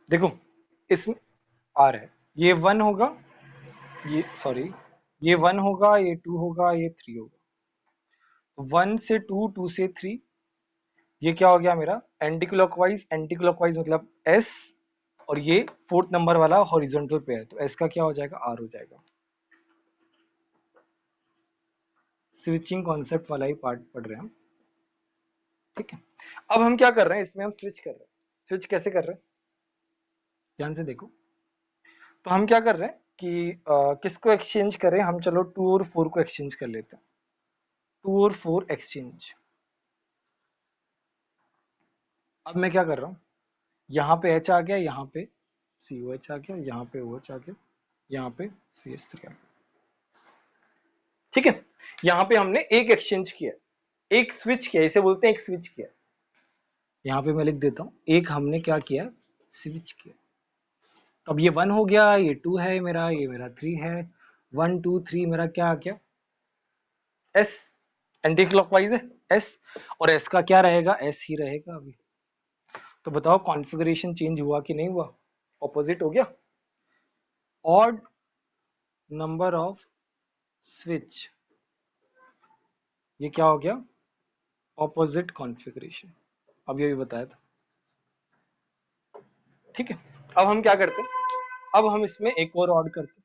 देखो इसमें आर है, ये वन होगा, ये सॉरी, ये वन होगा, ये टू होगा, ये थ्री होगा। वन से टू, टू से थ्री, ये क्या हो गया मेरा एंटी क्लॉकवाइज, एंटी क्लॉकवाइज मतलब एस, और ये फोर्थ नंबर वाला हॉरिजॉन्टल पे है, तो एस का क्या हो जाएगा, आर हो जाएगा। स्विचिंग कॉन्सेप्ट वाला ही पार्ट पढ़ रहे हैं हम, ठीक है। अब हम क्या कर रहे हैं, इसमें हम स्विच कर रहे हैं। स्विच कैसे कर रहे हैं, ध्यान से देखो। तो हम क्या कर रहे हैं कि किसको एक्सचेंज करें हम, चलो टू और फोर को एक्सचेंज कर लेते हैं। टू और फोर एक्सचेंज। अब मैं क्या कर रहा हूँ, यहाँ पे एच आ गया, यहाँ पे सी ओ एच आ गया, यहाँ पे ओ एच आ गया, यहाँ पे सी एच थ्री आ गया, ठीक है। यहाँ पे हमने एक एक्सचेंज किया, एक स्विच किया, इसे बोलते हैं एक स्विच किया। यहाँ पे मैं लिख देता हूँ, एक हमने क्या किया, स्विच किया। तो अब ये वन हो गया, ये टू है मेरा, ये मेरा थ्री है, वन टू थ्री मेरा क्या आ गया, एस, एंटी क्लॉकवाइज है एस, और एस का क्या रहेगा, एस ही रहेगा अभी। तो बताओ कॉन्फ़िगरेशन चेंज हुआ कि नहीं हुआ, ऑपोजिट हो गया। ऑड नंबर ऑफ स्विच, ये क्या हो गया, ऑपोजिट कॉन्फ़िगरेशन। अब ये भी बताया था, ठीक है। अब हम क्या करते हैं, अब हम इसमें एक और ऑड करते हैं।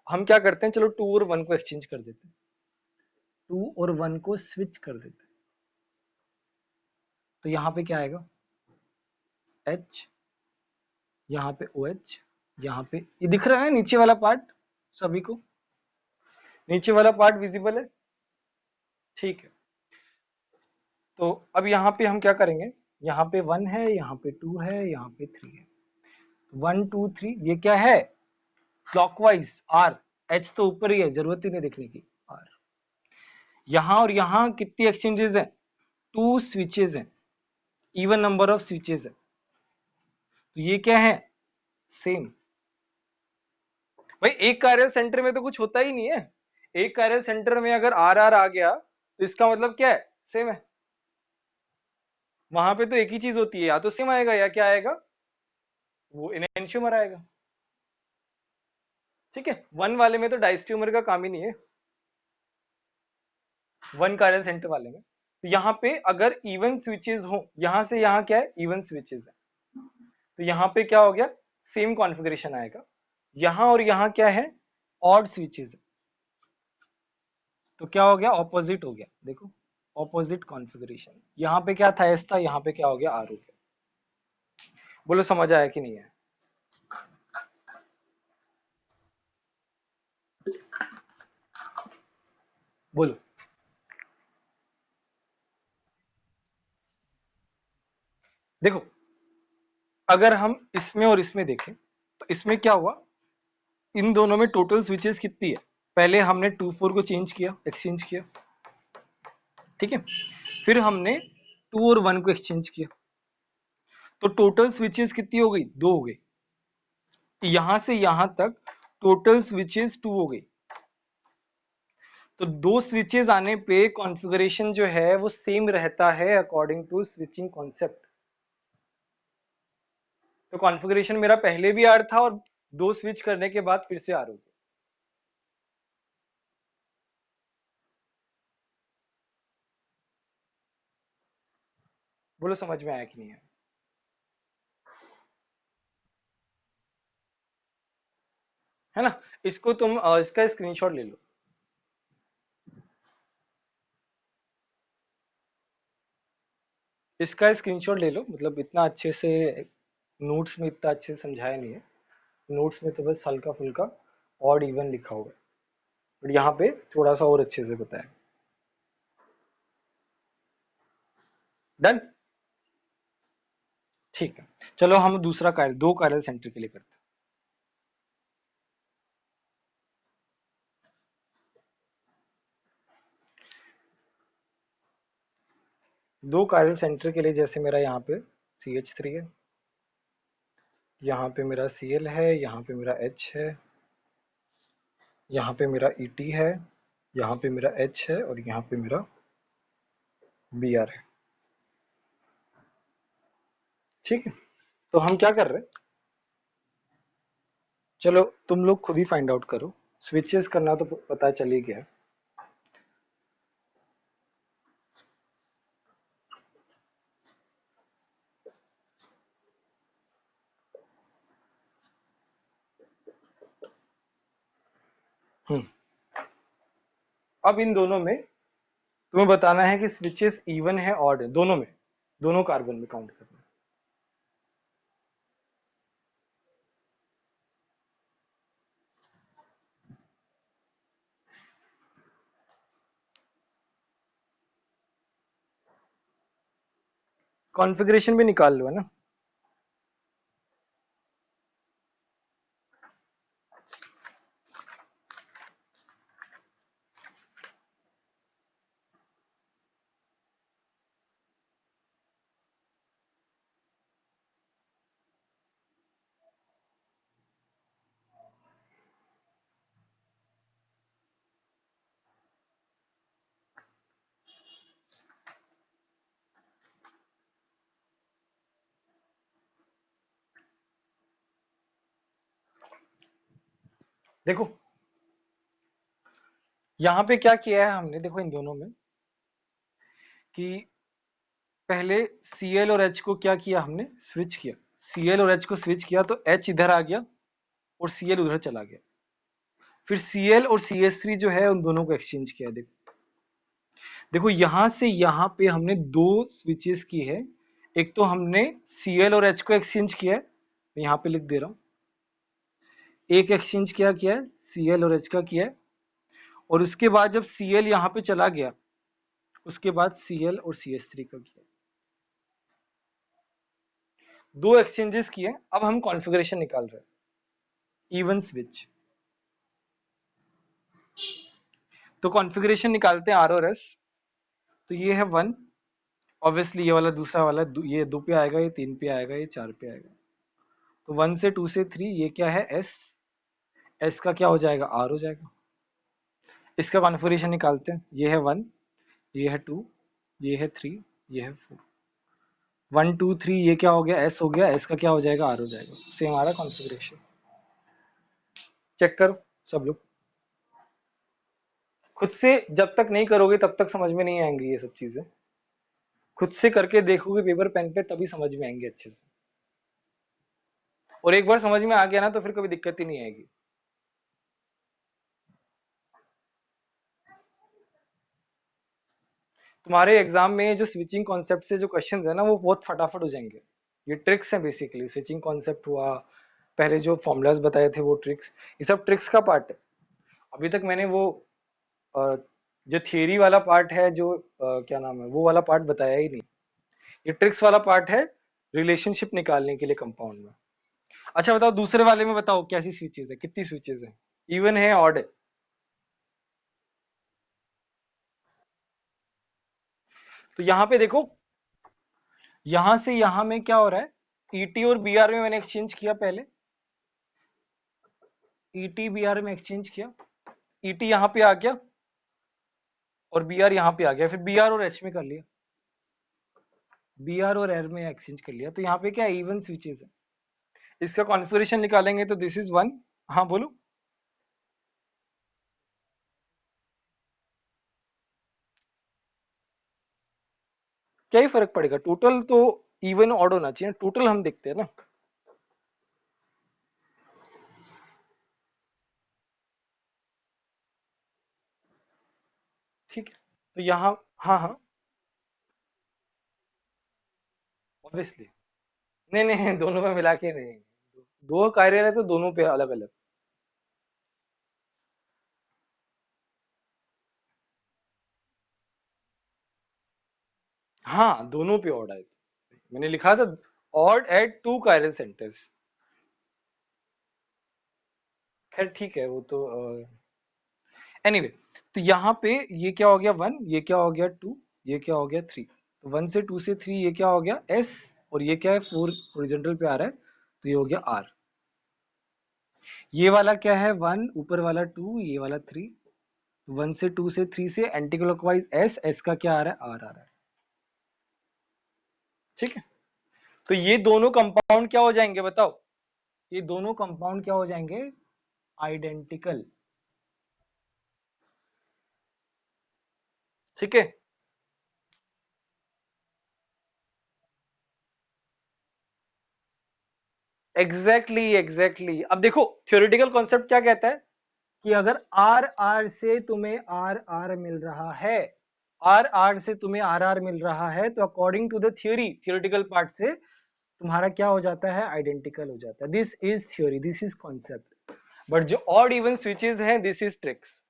हम क्या करते हैं, चलो टू और वन को एक्सचेंज कर देते हैं, टू और वन को स्विच कर देते हैं। तो यहाँ पे क्या आएगा, एच, यहाँ पे ओ एच, यहाँ पे ये दिख रहा है नीचे वाला पार्ट सभी को, नीचे वाला पार्ट विजिबल है, ठीक है। तो अब यहाँ पे हम क्या करेंगे, यहाँ पे वन है, यहाँ पे टू है, यहाँ पे थ्री है, वन टू थ्री, ये क्या है, क्लॉकवाइज आर, एच तो ऊपर ही है, जरूरत ही नहीं देखने की, आर। यहाँ और यहाँ कितनी एक्सचेंजेस हैं, टू स्विचेस हैं, इवन नंबर ऑफ स्विचेस है, तो ये क्या है, सेम। भाई एक कार्य सेंटर में तो कुछ होता ही नहीं है, एक कार्य सेंटर में अगर आर आर आ गया तो इसका मतलब क्या है, सेम है। वहां पे तो एक ही चीज होती है, या तो सेम आएगा या क्या आएगा, वो इनएंशियोमर आएगा, ठीक है। वन वाले में तो डाइस्ट्यूमर का काम ही नहीं है, वन कार्य सेंटर वाले में। तो यहाँ पे अगर इवन स्विचेस हो, यहां से यहाँ क्या है, इवन स्विचेस है, तो यहाँ पे क्या हो गया, सेम कॉन्फ़िगरेशन आएगा। यहाँ और यहाँ क्या है, ऑड स्विचेस है, तो क्या हो गया, ऑपोजिट हो गया, देखो ऑपोजिट कॉन्फ़िगरेशन। यहाँ पे क्या था, एस था, यहाँ पे क्या हो गया, आर हो गया। बोलो समझ आया कि नहीं है, बोलो। देखो अगर हम इसमें और इसमें देखें, तो इसमें क्या हुआ, इन दोनों में टोटल स्विचेस कितनी है, पहले हमने टू फोर को चेंज किया, एक्सचेंज किया, ठीक है। फिर हमने टू और वन को एक्सचेंज किया, तो टोटल स्विचेस कितनी हो गई, दो हो गई। यहां से यहां तक टोटल स्विचेस टू हो गई। तो दो स्विचेस आने पे कॉन्फ़िगरेशन जो है वो सेम रहता है अकॉर्डिंग टू स्विचिंग कॉन्सेप्ट। तो कॉन्फ़िगरेशन मेरा पहले भी आर था और दो स्विच करने के बाद फिर से आर हो गया। बोलो समझ में आया कि नहीं है, है ना। इसको तुम इसका स्क्रीनशॉट ले लो, इसका स्क्रीनशॉट ले लो, मतलब इतना अच्छे से नोट्स में इतना अच्छे से समझाया नहीं है, नोट्स में तो बस हल्का फुल्का ऑड इवन लिखा हुआ है, बट यहाँ पे थोड़ा सा और अच्छे से बताया। डन, ठीक है। चलो हम दूसरा कार्य, दो कार्य सेंटर के लिए करते हैं। दो कार्य सेंटर के लिए, जैसे मेरा यहाँ पे सी एच थ्री है, यहाँ पे मेरा सी एल है, यहाँ पे मेरा एच है, यहाँ पे मेरा ई टी है, यहाँ पे मेरा एच है, और यहाँ पे मेरा बी आर है, ठीक है। तो हम क्या कर रहे हैं, चलो तुम लोग खुद ही फाइंड आउट करो, स्विचेस करना तो पता चल ही गया। हम्म। अब इन दोनों में तुम्हें बताना है कि स्विचेस इवन है ऑड है, दोनों में, दोनों कार्बन में काउंट करना है। कॉन्फ़िगरेशन भी निकाल लो है ना। देखो यहाँ पे क्या किया है हमने, देखो इन दोनों में कि पहले Cl और H को क्या किया हमने, स्विच किया। Cl और H को स्विच किया तो H इधर आ गया और Cl उधर चला गया। फिर Cl और CH3 जो है उन दोनों को एक्सचेंज किया। देखो देखो यहां से यहां पे हमने दो स्विचेस की है। एक तो हमने Cl और H को एक्सचेंज किया है, मैं यहाँ पे लिख दे रहा हूँ। एक एक्सचेंज किया है Cl और H का किया है, और उसके बाद जब Cl यहाँ पे चला गया उसके बाद Cl और CH3 का किया। दो एक्सचेंजेस किए। अब हम कॉन्फ़िगरेशन निकाल रहे हैं, इवन स्विच। तो कॉन्फ़िगरेशन निकालते हैं आर और एस। तो ये है 1, ऑब्वियसली ये वाला दूसरा वाला ये 2 पे आएगा, ये 3 पे आएगा, ये 4 पे आएगा। तो 1 से 2 से 3 ये क्या है, एस। एस का क्या हो जाएगा, आर हो जाएगा। इसका कॉन्फ़िगरेशन निकालते हैं, ये है 1, ये है 2, ये है 3, ये है 4। 1 2 3 ये क्या हो गया, एस हो गया। एस का क्या हो जाएगा, आर हो जाएगा। सेम आ रहा कॉन्फ़िगरेशन। चेक करो सब लोग खुद से, जब तक नहीं करोगे तब तक समझ में नहीं आएंगी ये सब चीजें। खुद से करके देखोगे पेपर पेन पे तभी समझ में आएंगे अच्छे से। और एक बार समझ में आ गया ना तो फिर कभी दिक्कत ही नहीं आएगी। तुम्हारे एग्जाम में जो स्विचिंग कॉन्सेप्ट से जो क्वेश्चंस है ना वो बहुत फटाफट हो जाएंगे। ये ट्रिक्स है बेसिकली, स्विचिंग कॉन्सेप्ट हुआ, पहले जो फॉर्मूलाज बताए थे वो ट्रिक्स, ये सब ट्रिक्स का पार्ट है। अभी तक मैंने वो अ, जो थियरी वाला पार्ट है, जो क्या नाम है वो वाला पार्ट बताया ही नहीं। ये ट्रिक्स वाला पार्ट है रिलेशनशिप निकालने के लिए कंपाउंड में। अच्छा बताओ दूसरे वाले में, बताओ कैसी स्विचेज है, कितनी स्विचेज है, इवन है ऑड है। तो यहाँ पे देखो, यहां से यहां में क्या हो रहा है, ईटी और बीआर में मैंने एक्सचेंज किया पहले। ईटी बीआर में एक्सचेंज किया, ईटी यहाँ पे आ गया और बीआर यहाँ पे आ गया। फिर बीआर और एच में कर लिया, बीआर और एर में एक्सचेंज कर लिया। तो यहाँ पे क्या इवन स्विचेस है। इसका कॉन्फ़िगरेशन निकालेंगे तो दिस इज 1। हाँ बोलो। क्या ही फर्क पड़ेगा, टोटल तो इवन ऑड होना चाहिए, टोटल हम देखते हैं ना। ठीक है, तो यहाँ, हाँ हाँ ऑब्वियसली। नहीं नहीं दोनों में मिला के नहीं, दो कार्य है तो दोनों पे अलग अलग। हाँ दोनों पे ऑड आए, मैंने लिखा था odd at two chiral centres. खैर ठीक है वो तो एनीवे। तो यहाँ पे ये क्या हो गया 1, ये क्या हो गया 2, ये क्या हो गया 3। तो 1 से 2 से 3 ये क्या हो गया एस, और ये क्या है 4 हॉरिजॉन्टल पे आ रहा है तो ये हो गया आर। ये वाला क्या है 1, ऊपर वाला 2, ये वाला 3। 1 से 2 से 3 से एंटी क्लॉकवाइज एस, एस का क्या आ रहा है, आर आ रहा है। ठीक है, तो ये दोनों कंपाउंड क्या हो जाएंगे बताओ, ये दोनों कंपाउंड क्या हो जाएंगे, आइडेंटिकल। ठीक है, एग्जैक्टली। अब देखो थ्योरेटिकल कॉन्सेप्ट क्या कहता है कि अगर आर आर से तुम्हें आर आर मिल रहा है, आर आर से तुम्हें आर आर मिल रहा है, तो according to the theory, theoretical part से तुम्हारा क्या हो जाता है, आइडेंटिकल हो जाता है। This is theory, this is concept. But जो ऑड इवन स्विचेस हैं, दिस इज ट्रिक्स।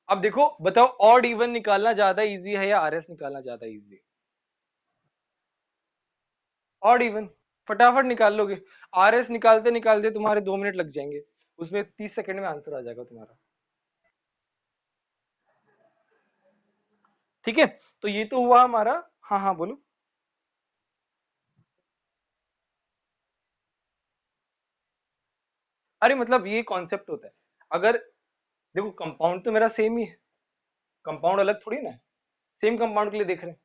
अब देखो बताओ, ऑड इवन निकालना ज्यादा इजी है या आरएस निकालना ज्यादा इजी है? ऑड इवन फटाफट निकाल लोगे। आरएस निकालते निकालते तुम्हारे 2 मिनट लग जाएंगे, उसमें 30 सेकंड में आंसर आ जाएगा तुम्हारा। ठीक है, तो ये तो हुआ हमारा। हाँ हाँ बोलो। अरे मतलब ये कॉन्सेप्ट होता है, अगर देखो कंपाउंड तो मेरा सेम ही है, कंपाउंड अलग थोड़ी ना है, सेम कंपाउंड के लिए देख रहे हैं।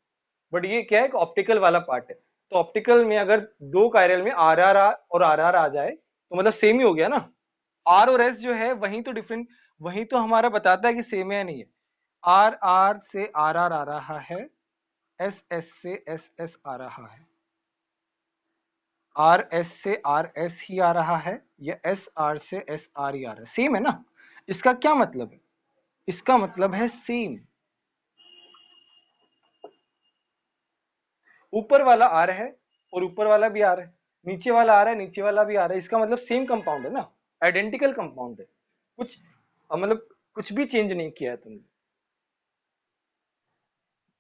बट ये क्या है, ऑप्टिकल वाला पार्ट है। तो ऑप्टिकल में अगर दो कायरल में आर आर और आर आर आ जाए तो मतलब सेम ही हो गया ना। आर और एस जो है वही तो डिफरेंट, वही तो हमारा बताता है कि सेम है या नहीं है। आर आर से आर आर आ रहा है, एस एस से एस एस आ रहा है, आर एस से आर एस ही आ रहा है, या एस आर से एस आर ही आ रहा है, सेम है ना। इसका क्या मतलब है, इसका मतलब है सेम। ऊपर वाला आर है और ऊपर वाला भी आर है, नीचे वाला आ रहा है, नीचे वाला भी आ रहा है, इसका मतलब सेम कंपाउंड है ना, आइडेंटिकल कंपाउंड है। कुछ मतलब कुछ भी चेंज नहीं किया है तुमने,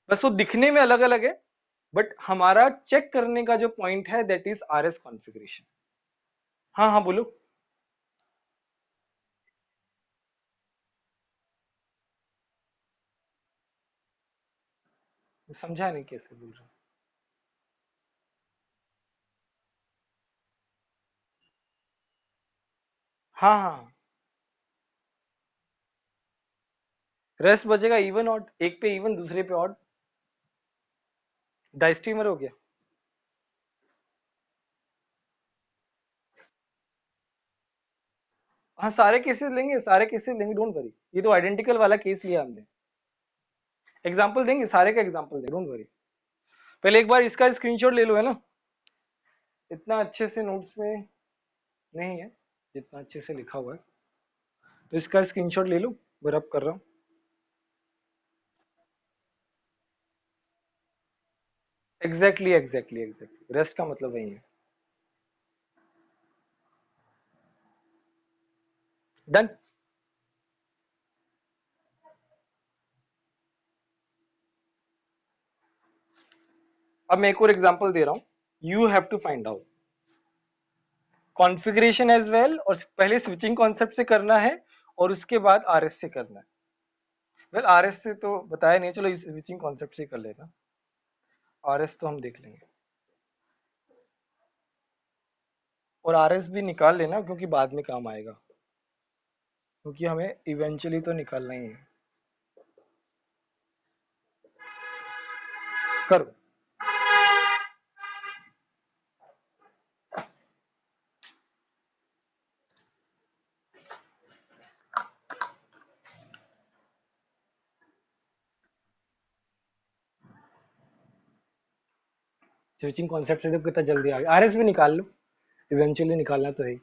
बस वो दिखने में अलग अलग है। बट हमारा चेक करने का जो पॉइंट है that is R S configuration. हाँ हाँ बोलो। समझा नहीं कैसे बोल रहा हूँ। हाँ हाँ, रेस्ट बचेगा इवन ऑड, एक पे इवन दूसरे पे ऑड, डाइस्ट्रीमर हो गया। हाँ सारे केसेस लेंगे, सारे केसेस लेंगे, डोंट वरी, ये तो आइडेंटिकल वाला केस लिया हमने। एग्जाम्पल देंगे, सारे का एग्जाम्पल देंगे, डोंट वरी। पहले एक बार इसका स्क्रीनशॉट ले लो, है ना, इतना अच्छे से नोट्स में नहीं है जितना अच्छे से लिखा हुआ है, तो इसका स्क्रीनशॉट ले लो, बरअप कर रहा हूँ। एग्जैक्टली रेस्ट का मतलब वही है। डन। अब मैं एक और एग्जांपल दे रहा हूँ, you have to find out configuration as well, और पहले स्विचिंग कॉन्सेप्ट से करना है और उसके बाद आरएस से करना है। वेल आरएस से तो बताया नहीं, चलो इस स्विचिंग कॉन्सेप्ट से कर लेना, आरएस तो हम देख लेंगे। और आरएस भी निकाल लेना क्योंकि बाद में काम आएगा, क्योंकि हमें इवेंचुअली तो निकालना ही है। करो। स्विचिंग कॉन्सेप्ट से तो कितना जल्दी आ गया, आरएस भी निकाल लो, इवेंचुअली निकालना तो है ही।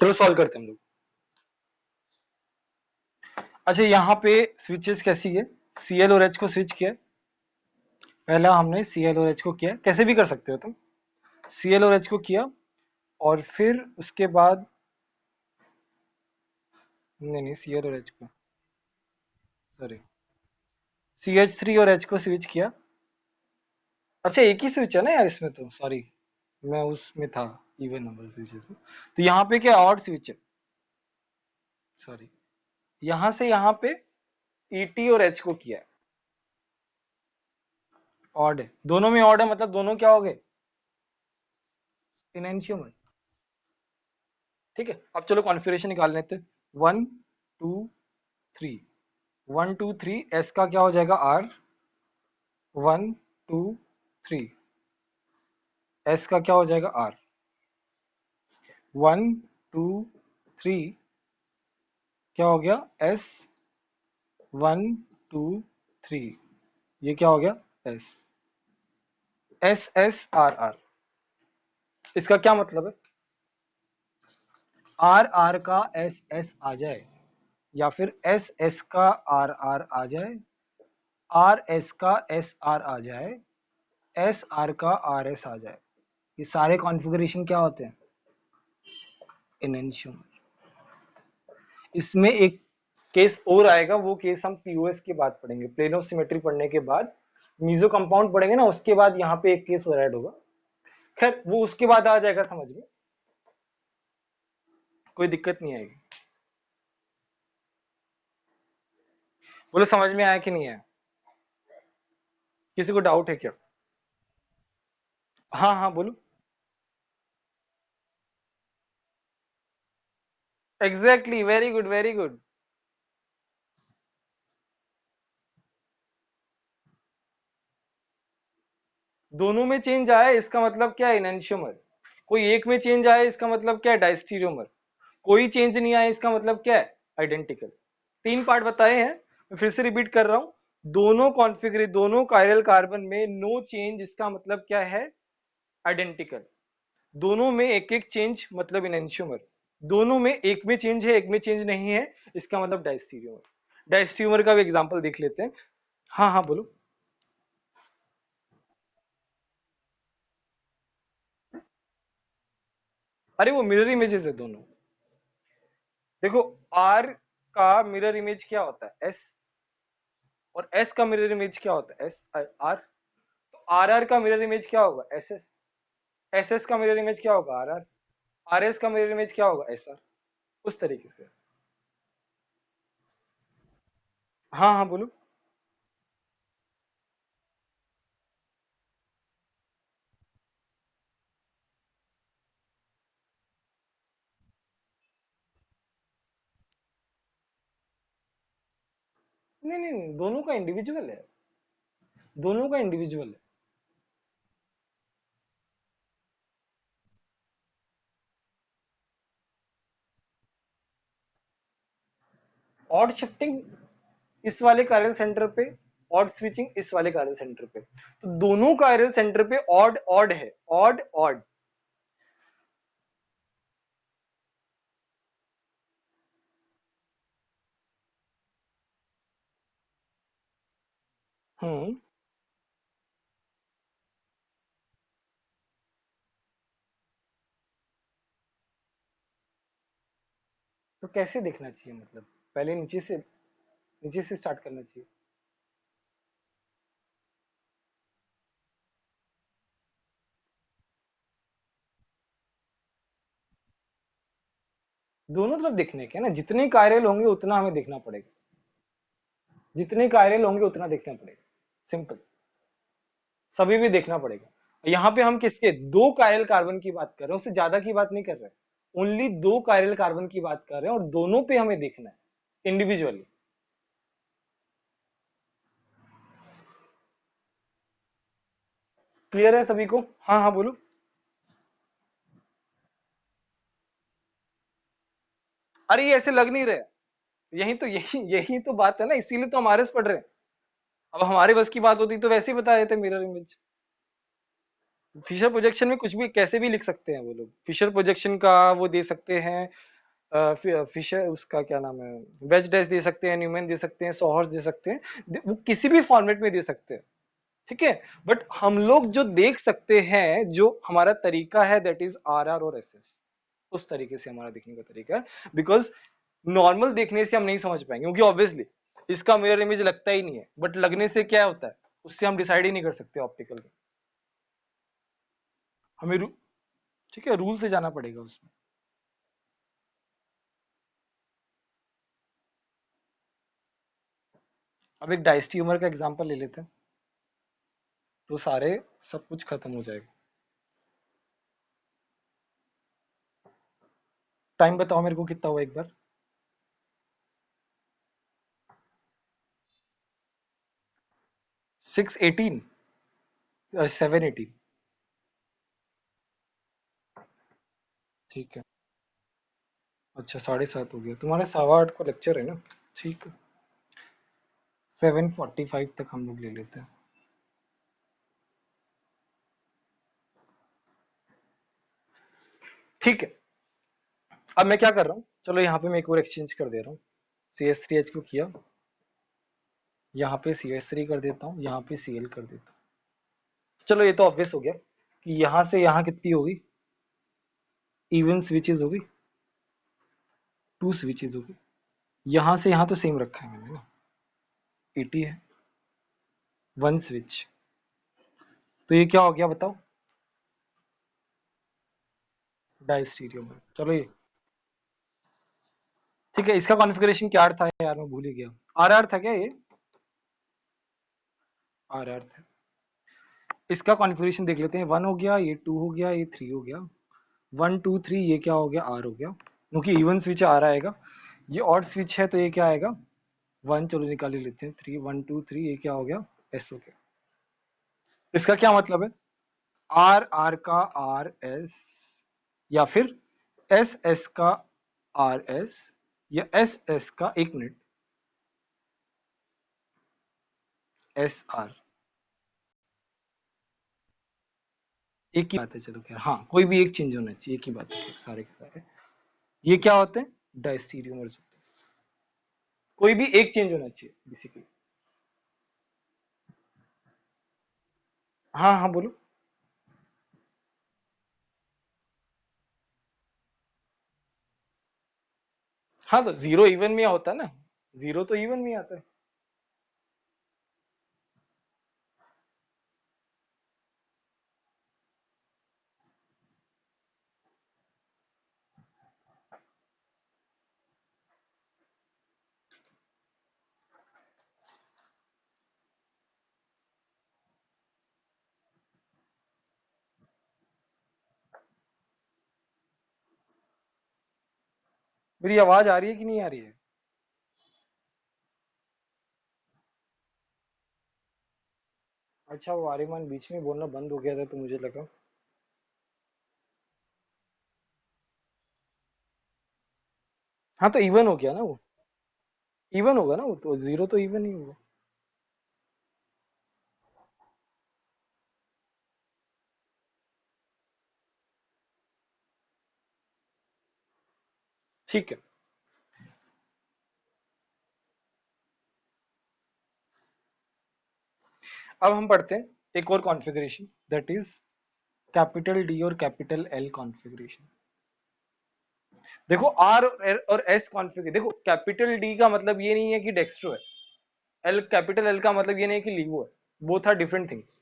चलो सॉल्व करते हैं हम लोग। अच्छा यहाँ पे स्विचेस कैसी है, Cl और H को स्विच किया। पहला हमने Cl और H को किया, कैसे भी कर सकते हो तुम, Cl और H को किया और फिर उसके बाद नहीं Cl और H को, सॉरी CH3 और H को स्विच किया। अच्छा एक ही स्विच है ना यार इसमें तो, सॉरी मैं उसमें था इवन नंबर स्विचेस में, तो यहाँ पे क्या ऑड स्विच है, सॉरी यहाँ से यहाँ पे ET और H को किया है, ऑड है, दोनों में ऑड है, मतलब दोनों क्या हो गए, इनएंशियोमर। ठीक है, अब चलो कॉन्फ़िगरेशन निकाल लेते हैं। 1 2 3, 1 2 3, एस का क्या हो जाएगा आर, 1 2 3, एस का क्या हो जाएगा आर, 1 2 3, क्या हो गया एस, 1 2 3, ये क्या हो गया S, S S R R. इसका क्या मतलब है, आर आर का एस एस आ जाए या फिर एस एस का आर आर आ जाए, आर एस का एस आर आ जाए, एस आर का आर एस आ जाए, ये सारे कॉन्फ़िगरेशन क्या होते हैं, इनएंशियोमर। इसमें एक केस और आएगा, वो केस हम पीओएस के बाद पढ़ेंगे, प्लेन ऑफ सिमेट्री पढ़ने के बाद मीजो कंपाउंड पढ़ेंगे ना, उसके बाद यहाँ पे एक केस और ऐड होगा। खैर वो उसके बाद आ जाएगा समझ में, कोई दिक्कत नहीं आएगी। बोलो समझ में आया कि नहीं आया, किसी को डाउट है क्या? हाँ हाँ बोलो। Exactly, very good very good. दोनों में चेंज आया इसका मतलब क्या है, इनएंशियोमर। कोई एक में चेंज आया इसका मतलब क्या है, डायस्टीरियोमर। कोई चेंज नहीं आया इसका मतलब क्या है, आइडेंटिकल। तीन पार्ट बताए हैं, मैं फिर से रिपीट कर रहा हूं। दोनों कॉन्फ़िगर, दोनों कायरल कार्बन में नो चेंज इसका मतलब क्या है, आइडेंटिकल। दोनों में एक एक चेंज मतलब इनएंशियोमर। दोनों में एक में चेंज है एक में चेंज नहीं है, इसका मतलब डायस्टीरियोमर। डायस्टीरियोमर का भी एग्जांपल देख लेते हैं। हाँ हाँ बोलो। अरे वो मिरर इमेजेस है दोनों। देखो आर का मिरर इमेज क्या होता है, एस, और एस का मिरर इमेज क्या होता है, एस आर। तो आर आर का मिरर इमेज क्या होगा, एस एस। एस एस का मिरर इमेज क्या होगा, आर आर। आर एस का मिरर इमेज क्या होगा, एस आर। उस तरीके से। हाँ हाँ बोलो। नहीं नहीं नहीं, दोनों का इंडिविजुअल है, दोनों का इंडिविजुअल है। ऑड शिफ्टिंग इस वाले कायरल सेंटर पे, ऑड स्विचिंग इस वाले कायरल सेंटर पे, तो दोनों कायरल सेंटर पे ऑड ऑड है, ऑड ऑड। हम्म, तो कैसे देखना चाहिए, मतलब पहले नीचे से स्टार्ट करना चाहिए। दोनों तरफ देखने के ना, जितने कायरल होंगे उतना हमें देखना पड़ेगा, जितने कायरल होंगे उतना देखना पड़ेगा, सिंपल। सभी भी देखना पड़ेगा। यहाँ पे हम किसके, दो कायरल कार्बन की बात कर रहे हैं, उससे ज्यादा की बात नहीं कर रहे, ओनली दो कायरल कार्बन की बात कर रहे हैं और दोनों पे हमें देखना है इंडिविजुअली। क्लियर है सभी को, हाँ हाँ बोलो। अरे ये ऐसे लग नहीं रहे, यही तो बात है ना, इसीलिए तो हमारे से पढ़ रहे हैं। अब हमारे बस की बात होती तो वैसे ही बता देते मिरर इमेज। फिशर प्रोजेक्शन में कुछ भी कैसे भी लिख सकते हैं वो लोग, फिशर प्रोजेक्शन का वो दे सकते हैं, फिशर, उसका क्या नाम है, वेज डैश दे सकते हैं, न्यूमैन दे सकते हैं, सॉहर्स दे सकते हैं, वो किसी भी फॉर्मेट में दे सकते हैं, ठीक है। बट हम लोग जो देख सकते हैं, जो हमारा तरीका है, दैट इज आर आर और एस एस, उस तरीके से हमारा देखने का तरीका है। बिकॉज नॉर्मल देखने से हम नहीं समझ पाएंगे, क्योंकि ऑब्वियसली इसका मिरर इमेज लगता ही नहीं है, बट लगने से क्या होता है, उससे हम डिसाइड ही नहीं कर सकते ऑप्टिकल में, हमें ठीक है, रूल से जाना पड़ेगा उसमें। अब एक डायस्ट्यूमर का एग्जांपल ले लेते हैं, तो सारे सब कुछ खत्म हो जाएगा। टाइम बताओ मेरे को कितना हुआ एक बार। 6:18, 7:18, ठीक है। अच्छा 7:30 हो गया, तुम्हारे 8:15 को लेक्चर है ना, ठीक है। 7:45 तक हम लोग ले लेते हैं, ठीक है। अब मैं क्या कर रहा हूँ, चलो यहाँ पे मैं एक और एक्सचेंज कर दे रहा हूँ, CH3H को किया, यहाँ पे CH3 कर देता हूँ, यहाँ पे Cl कर देता हूँ। चलो ये तो ऑब्वियस हो गया कि यहाँ से यहाँ कितनी होगी, इवन स्विचेस होगी, 2 स्विचेस होगी। यहाँ से यहाँ तो सेम रखा है मैंने ना, 80 है, 1 स्विच, तो ये क्या हो गया बताओ, डायस्टीरियो में। चलो ये ठीक है, इसका कॉन्फ़िगरेशन क्या था यार, मैं भूल ही गया, आर आर था क्या ये, आर आर था। इसका कॉन्फ़िगरेशन देख लेते हैं, 1 हो गया, ये 2 हो गया, ये 3 हो गया, 1 2 3, ये क्या हो गया, आर हो गया, क्योंकि इवन स्विच आर आएगा, ये ऑड स्विच है तो ये क्या आएगा, 1, चलो निकाल ही लेते हैं, 3, 1 2 3, ये क्या हो गया, एस हो गया। इसका क्या मतलब है, आर आर का आर एस, या फिर एस एस का आर एस, या एस एस का, एक मिनट, एस आर, एक ही बात है, चलो खैर, हाँ कोई भी एक चेंज होना चाहिए, एक ही बात है सारे के सारे, ये क्या होते हैं, डायस्टीरियोमर्स होते हैं, कोई भी एक चेंज होना चाहिए बेसिकली। हाँ हाँ बोलो। हाँ तो जीरो इवन में होता है ना, जीरो तो इवन में आता है। मेरी आवाज आ रही है कि नहीं आ रही है। अच्छा वो आर्यमान बीच में बोलना बंद हो गया था तो मुझे लगा। हाँ तो इवन हो गया ना वो, इवन होगा ना वो, तो जीरो तो इवन ही होगा। ठीक है, अब हम पढ़ते हैं एक और configuration, that is capital D और कैपिटल एल कॉन्फ़िगरेशन। देखो आर और एस कॉन्फ़िगर, देखो कैपिटल डी का मतलब ये नहीं है कि डेक्स्ट्रो है, एल कैपिटल एल का मतलब ये नहीं है कि लीवो है, both are different things.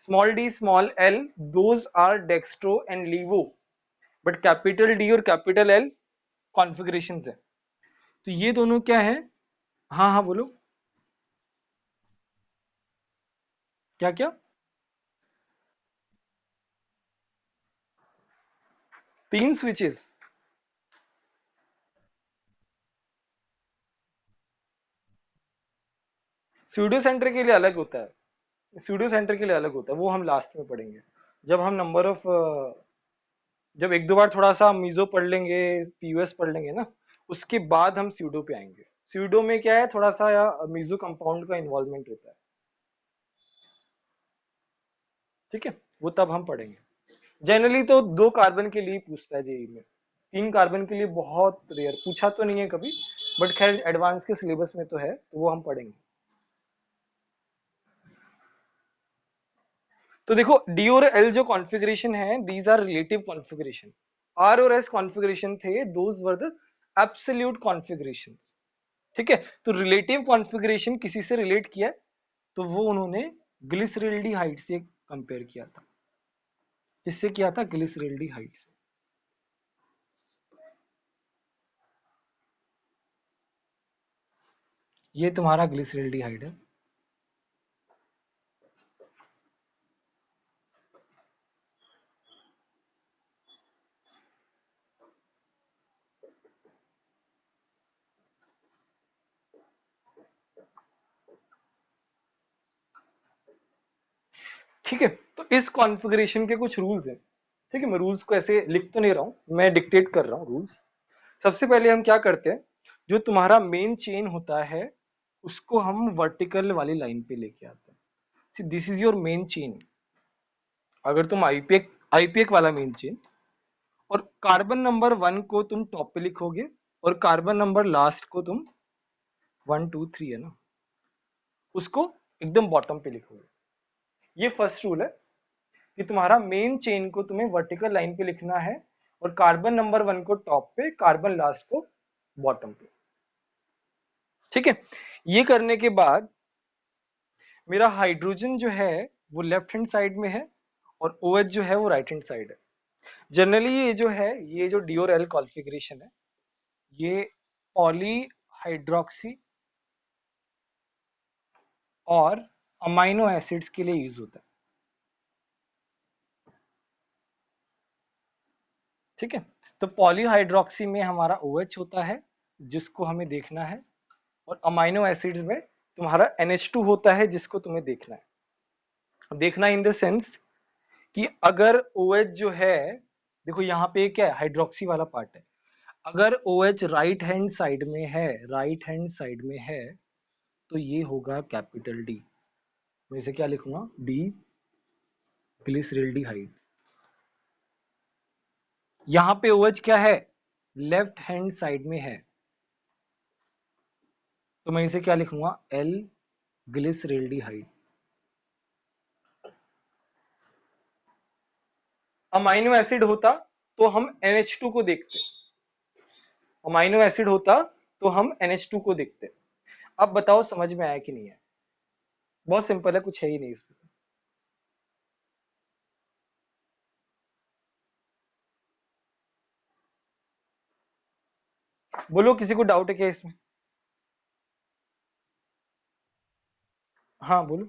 Small D small L, those are dextro and levo, but capital D और कैपिटल एल कॉन्फ़िगरेशंस है। तो ये दोनों क्या है, हाँ हाँ बोलो, क्या क्या, 3 स्विचेस, स्यूडो सेंटर के लिए अलग होता है, स्यूडो सेंटर के लिए अलग होता है, वो हम लास्ट में पढ़ेंगे, जब हम नंबर ऑफ, जब एक दो बार थोड़ा सा मीजो पढ़ लेंगे, पीयूएस पढ़ लेंगे ना, उसके बाद हम स्यूडो पे आएंगे। स्यूडो में क्या है, थोड़ा सा मीजो कंपाउंड का इन्वॉल्वमेंट होता है, ठीक है, वो तब हम पढ़ेंगे। जनरली तो 2 कार्बन के लिए पूछता है जेई में, 3 कार्बन के लिए बहुत रेयर, पूछा तो नहीं है कभी, बट खैर एडवांस के सिलेबस में तो है, तो वो हम पढ़ेंगे। तो देखो डी और एल जो कॉन्फ़िगरेशन है, these are relative configuration. R और एस कॉन्फ़िगरेशन थे, those were the absolute configuration. ठीक है, तो रिलेटिव कॉन्फ़िगरेशन किसी से रिलेट किया है, तो वो उन्होंने ग्लिसरल्डिहाइड से कंपेयर किया था। किससे किया था? ग्लिसरल्डिहाइड से। ये तुम्हारा ग्लिसरल्डिहाइड है। ठीक है, तो इस कॉन्फ़िगरेशन के कुछ रूल्स हैं। ठीक है, मैं रूल्स को ऐसे लिख तो नहीं रहा हूं, मैं डिक्टेट कर रहा हूं रूल्स। सबसे पहले हम क्या करते हैं, जो तुम्हारा मेन चेन होता है उसको हम वर्टिकल वाली लाइन पे लेके आते हैं। This is your main chain. अगर तुम आईपीएक वाला मेन चेन, और कार्बन नंबर 1 को तुम टॉप पे लिखोगे, और कार्बन नंबर लास्ट को तुम 1 2 3 है ना, उसको एकदम बॉटम पे लिखोगे। ये फर्स्ट रूल है कि तुम्हारा मेन चेन को तुम्हें वर्टिकल लाइन पे लिखना है, और कार्बन नंबर 1 को टॉप पे, कार्बन लास्ट को बॉटम पे। ठीक है, ये करने के बाद मेरा हाइड्रोजन जो है वो लेफ्ट हैंड साइड में है, और OH जो है वो राइट हैंड साइड है। जनरली ये जो है, ये जो डी और एल कॉन्फ़िगरेशन है, ये पॉली हाइड्रोक्सी और अमाइनो एसिड्स के लिए यूज होता है। ठीक है, तो पॉलीहाइड्रोक्सी में हमारा OH होता है जिसको हमें देखना है, और अमाइनो एसिड्स में तुम्हारा NH2 होता है जिसको तुम्हें देखना है। देखना इन द सेंस कि अगर OH जो है, देखो यहाँ पे क्या है, हाइड्रोक्सी वाला पार्ट है। अगर OH राइट हैंड साइड में है, राइट हैंड साइड में है, तो ये होगा कैपिटल डी। मैं इसे क्या लिखूंगा? D glyceraldehyde. यहाँ पे OH क्या है? लेफ्ट हैंड साइड में है, तो मैं इसे क्या लिखूंगा? L glyceraldehyde. अमाइनो एसिड होता तो हम NH2 को देखते, अमाइनो एसिड होता तो हम NH2 को देखते। अब बताओ समझ में आया कि नहीं है? बहुत सिंपल है, कुछ है ही नहीं इसमें। बोलो, किसी को डाउट है क्या इसमें? हाँ बोलो।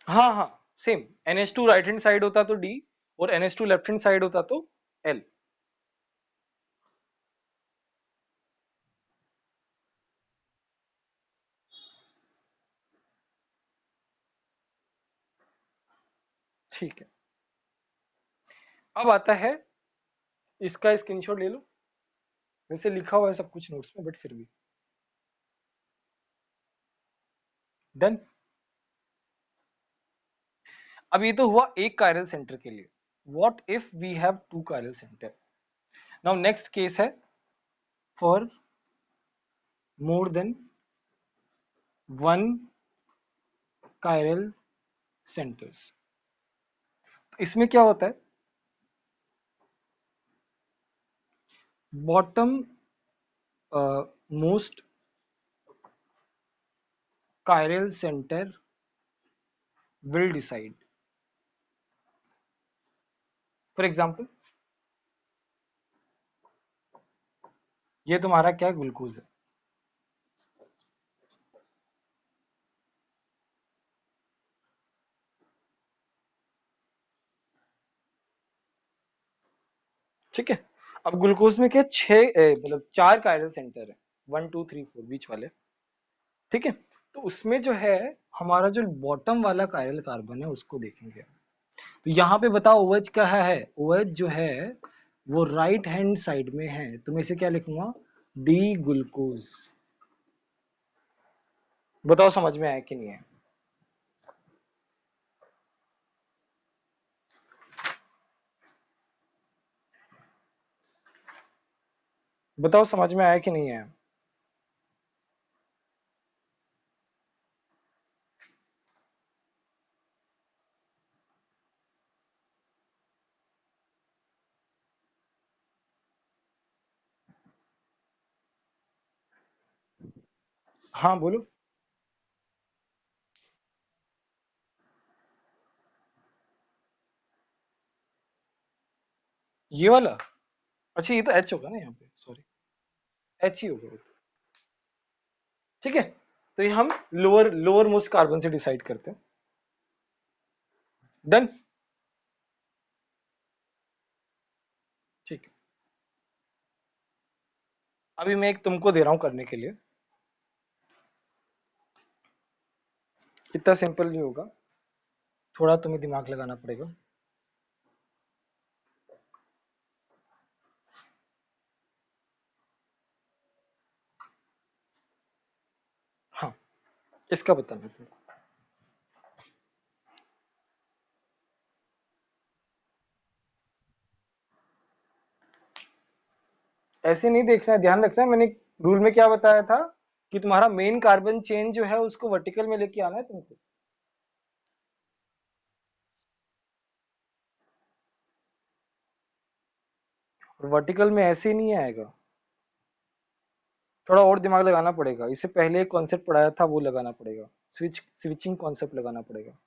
हाँ हाँ, same. NH2 right hand side होता तो डी, और NH2 लेफ्ट हैंड साइड होता तो एल। ठीक है, अब आता है, इसका स्क्रीनशॉट ले लो। वैसे लिखा हुआ है सब कुछ नोट्स में, बट फिर भी। डन। अब ये तो हुआ एक कायरल सेंटर के लिए। What if we have two chiral centre? Now next case है for more than one chiral centres. इसमें क्या होता है, bottom most chiral center will decide. For example, ये तुम्हारा क्या ग्लूकोज है। ठीक है, अब ग्लूकोज में क्या, मतलब 4 कायरल सेंटर है, 1 2 3 4 बीच वाले। ठीक है, तो उसमें जो है हमारा जो बॉटम वाला कायरल कार्बन है उसको देखेंगे। तो यहाँ पे बताओ OH क्या है? OH जो है वो राइट हैंड साइड में है, तो मैं इसे क्या लिखूंगा? D glucose. बताओ समझ में आया कि नहीं है? बताओ समझ में आया कि नहीं आया? हाँ बोलो। ये वाला? अच्छा ये तो एच होगा ना यहाँ पे, सॉरी, एच ही होगा वो तो। ठीक है, तो ये हम लोअर लोअर मोस्ट कार्बन से डिसाइड करते हैं। डन। ठीक है, अभी मैं एक तुमको दे रहा हूं करने के लिए। कितना सिंपल नहीं होगा, थोड़ा तुम्हें दिमाग लगाना पड़ेगा। हाँ, इसका बताना तुमको। ऐसे नहीं देखना है, ध्यान रखना है, मैंने रूल में क्या बताया था कि तुम्हारा मेन कार्बन चेन जो है उसको वर्टिकल में लेके आना है तुमको। और वर्टिकल में ऐसे ही नहीं आएगा, थोड़ा और दिमाग लगाना पड़ेगा। इससे पहले एक कॉन्सेप्ट पढ़ाया था वो लगाना पड़ेगा, स्विचिंग कॉन्सेप्ट लगाना पड़ेगा।